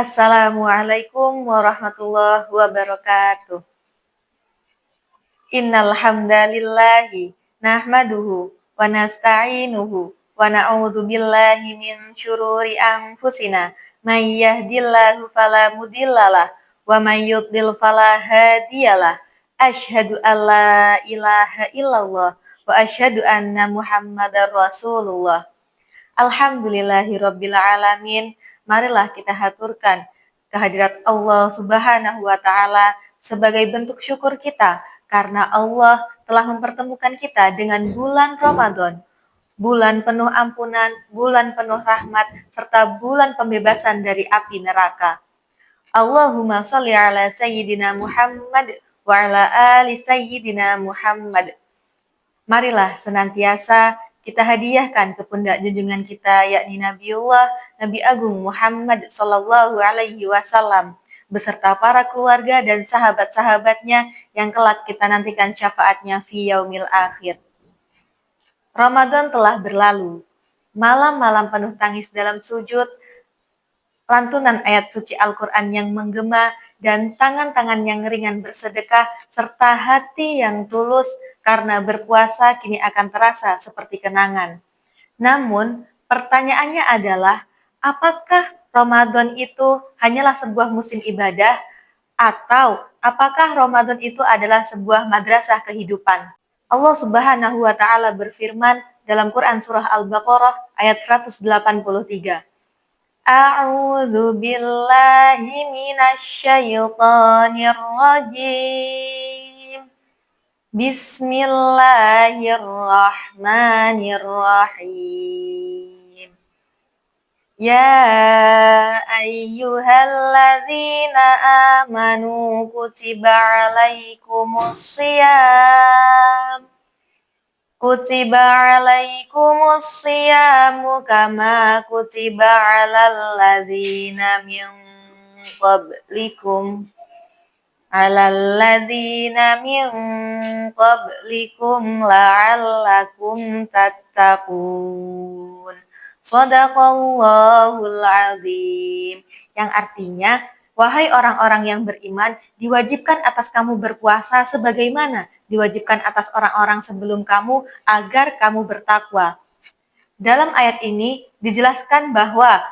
Assalamualaikum warahmatullahi wabarakatuh. Innal hamdalillahi nahmaduhu wa nasta'inuhu wa na'udzu billahi min syururi anfusina may yahdihillahu fala mudhillalah wa may yudlil fala hadiyalah. Asyhadu an la ilaha illallah wa asyhadu anna Muhammadar Rasulullah. Alhamdulillahirabbil alamin. Marilah kita haturkan kehadirat Allah Subhanahu wa taala sebagai bentuk syukur kita karena Allah telah mempertemukan kita dengan bulan Ramadan, bulan penuh ampunan, bulan penuh rahmat, serta bulan pembebasan dari api neraka. Allahumma sholli ala sayyidina Muhammad wa ala ali sayyidina Muhammad. Marilah senantiasa kita hadiahkan ke pundak junjungan kita, yakni Nabi Agung Muhammad Sallallahu Alaihi Wasallam, beserta para keluarga dan sahabat-sahabatnya yang kelak kita nantikan syafaatnya fi yaumil akhir. Ramadan telah berlalu, malam-malam penuh tangis dalam sujud, lantunan ayat suci Al-Quran yang menggema, dan tangan-tangan yang ringan bersedekah, serta hati yang tulus karena berpuasa kini akan terasa seperti kenangan. Namun, pertanyaannya adalah, apakah Ramadan itu hanyalah sebuah musim ibadah, atau apakah Ramadan itu adalah sebuah madrasah kehidupan? Allah Subhanahu wa taala berfirman dalam Quran surah Al-Baqarah ayat 183. A'udzu billahi minasyaitonir rajim. Bismillahirrahmanirrahim. Ya ayyuhalladzina amanu kutiba alaikumus shiyamu kama kutiba alal ladzina min qablikum la'allakum tattaqun. Shadaqallahul azim. Yang artinya, wahai orang-orang yang beriman, diwajibkan atas kamu berpuasa sebagaimana diwajibkan atas orang-orang sebelum kamu agar kamu bertakwa. Dalam ayat ini dijelaskan bahwa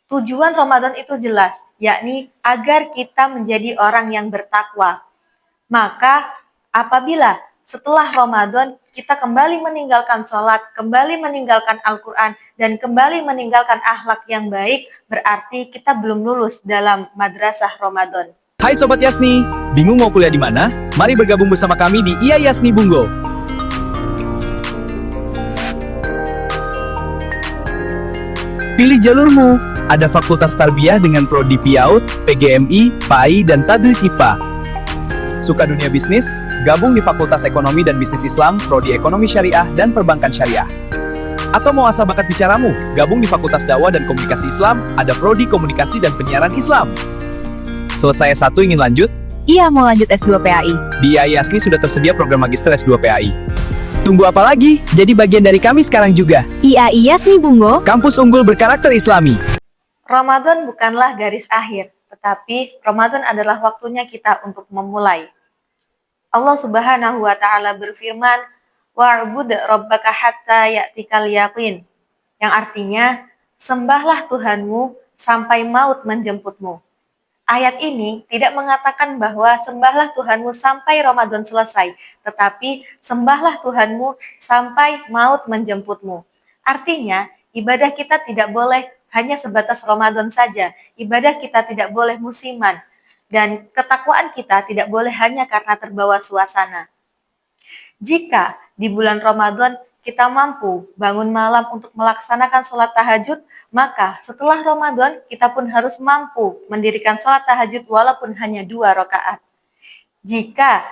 tujuan Ramadan itu jelas, yakni agar kita menjadi orang yang bertakwa. Maka apabila setelah Ramadan kita kembali meninggalkan sholat, kembali meninggalkan Al-Quran, dan kembali meninggalkan akhlak yang baik, berarti kita belum lulus dalam madrasah Ramadan. Hai Sobat Yasni, bingung mau kuliah di mana? Mari bergabung bersama kami di IA Yasni Bungo. Pilih jalurmu, ada Fakultas Tarbiyah dengan Prodi PIAUD, PGMI, PAI, dan Tadris IPA. Suka dunia bisnis? Gabung di Fakultas Ekonomi dan Bisnis Islam, Prodi Ekonomi Syariah, dan Perbankan Syariah. Atau mau asah bakat bicaramu? Gabung di Fakultas Dakwah dan Komunikasi Islam, ada Prodi Komunikasi dan Penyiaran Islam. Selesai S1 ingin lanjut? Iya, mau lanjut S2 PAI. Di IA Yasni sudah tersedia program Magister S2 PAI. Tunggu apa lagi? Jadi bagian dari kami sekarang juga. IA Yasni Bungo, Kampus unggul berkarakter Islami. Ramadan bukanlah garis akhir, tetapi Ramadan adalah waktunya kita untuk memulai. Allah Subhanahu wa taala berfirman, "Wa'bud rabbaka hatta ya'tikal yaqin." Yang artinya, sembahlah Tuhanmu sampai maut menjemputmu. Ayat ini tidak mengatakan bahwa sembahlah Tuhanmu sampai Ramadan selesai, tetapi sembahlah Tuhanmu sampai maut menjemputmu. Artinya, ibadah kita tidak boleh hanya sebatas Ramadan saja. Ibadah kita tidak boleh musiman. Dan ketakwaan kita tidak boleh hanya karena terbawa suasana. Jika di bulan Ramadan kita mampu bangun malam untuk melaksanakan sholat tahajud, maka setelah Ramadan kita pun harus mampu mendirikan sholat tahajud walaupun hanya 2 rakaat. Jika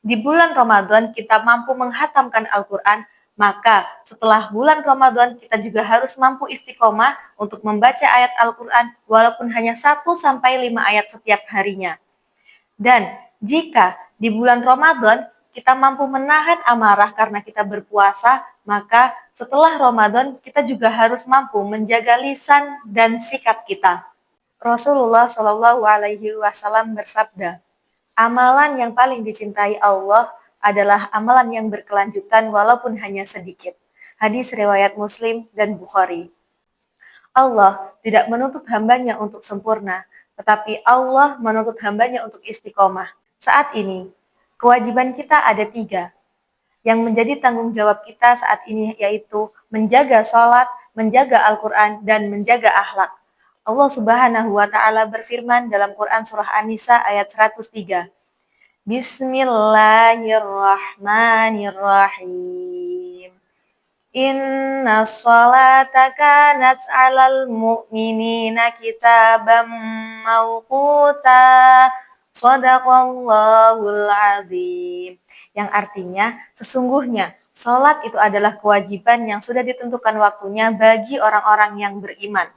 di bulan Ramadan kita mampu menghatamkan Al-Quran, maka setelah bulan Ramadan kita juga harus mampu istiqomah untuk membaca ayat Al-Quran walaupun hanya 1-5 ayat setiap harinya. Dan jika di bulan Ramadan kita mampu menahan amarah karena kita berpuasa, maka setelah Ramadan kita juga harus mampu menjaga lisan dan sikap kita. Rasulullah Shallallahu Alaihi Wasallam bersabda, amalan yang paling dicintai Allah adalah amalan yang berkelanjutan walaupun hanya sedikit. Hadis riwayat Muslim dan Bukhari. Allah tidak menuntut hambanya untuk sempurna, tetapi Allah menuntut hambanya untuk istiqomah. Saat ini, kewajiban kita ada 3. Yang menjadi tanggung jawab kita saat ini yaitu menjaga sholat, menjaga Al-Quran, dan menjaga akhlak. Allah Subhanahu wa Ta'ala berfirman dalam Quran Surah An-Nisa ayat 103. Bismillahirrahmanirrahim. Inna sholata kanat 'alal mu'minina kitaban mawquta. Shadaqallahul azim. Yang artinya, sesungguhnya sholat itu adalah kewajiban yang sudah ditentukan waktunya bagi orang-orang yang beriman.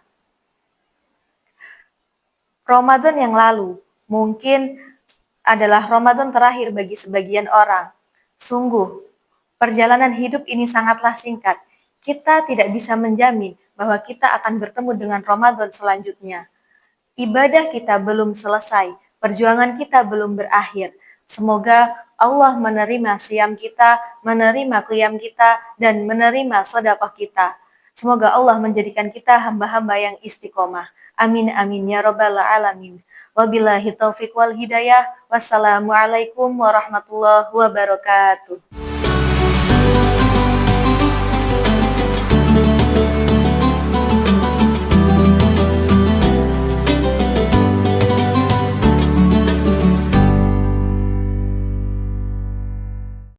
Ramadan yang lalu mungkin adalah Ramadan terakhir bagi sebagian orang. Sungguh, perjalanan hidup ini sangatlah singkat. Kita tidak bisa menjamin bahwa kita akan bertemu dengan Ramadan selanjutnya. Ibadah kita belum selesai, perjuangan kita belum berakhir. Semoga Allah menerima siam kita, menerima qiyam kita, dan menerima sedekah kita. Semoga Allah menjadikan kita hamba-hamba yang istiqomah. Amin amin ya rabbal alamin. Wabillahi taufiq wal hidayah. Wassalamualaikum warahmatullahi wabarakatuh.